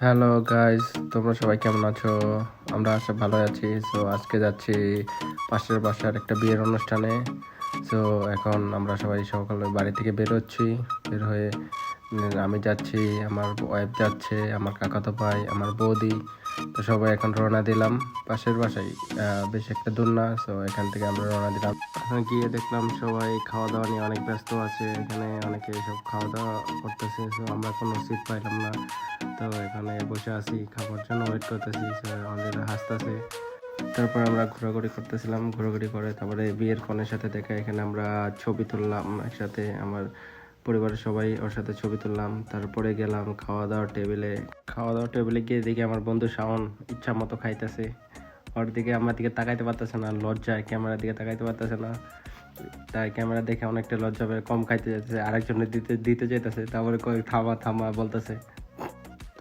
Hello guys, তোমরা সবাই কেমন আছো? আমরা ভালো আছি। সো আজকে যাচ্ছি পাশের বাসার একটা বিয়ের অনুষ্ঠানে। সো এখন আমরা সবাই সকালে বাড়ি থেকে বেরোচ্ছি। বের হয়ে আমি যাচ্ছি, আমার ওয়াইফ যাচ্ছে, আমার কাকাতো ভাই, আমার বৌদি। তো সবাই এখন রওনা দিলাম পাশের বাসায়। বেশ একটা দূর না। সো এখান থেকে আমরা রওনা দিলাম। গিয়ে দেখলাম সবাই খাওয়া দাওয়া নিয়ে অনেক ব্যস্ত আছে। এখানে অনেকে সব খাওয়া দাওয়া করতেছে। সো আমরা কোনো সিট পাইলাম না। তো এখানে বসে আছি, খাবার জন্য ওয়েট করতেছি। আমাদের হাসতেছে। তারপর আমরা ঘোরাঘুরি করতেছিলাম, ঘোরাঘুরি করে তারপরে বিয়ের কনের সাথে দেখা এখানে আমরা ছবি তুললাম একসাথে। আমার পরিবারের সবাই ওর সাথে ছবি তুললাম। তারপরে গেলাম খাওয়া দাওয়ার টেবিলে গিয়ে দেখি আমার বন্ধু শাওন ইচ্ছা মতো খাইতেছে। ওর দিকে আমার দিকে তাকাইতে পারতেছে না, লজ্জায় ক্যামেরার দিকে তাকাইতে পারতেছে না। তাই ক্যামেরা দেখে অনেকটা লজ্জা পেয়ে কম খাইতে যাচ্ছে, আরেকজনের দিতে দিতে যেতেছে। তারপরে কই থামা থামা বলতেছে।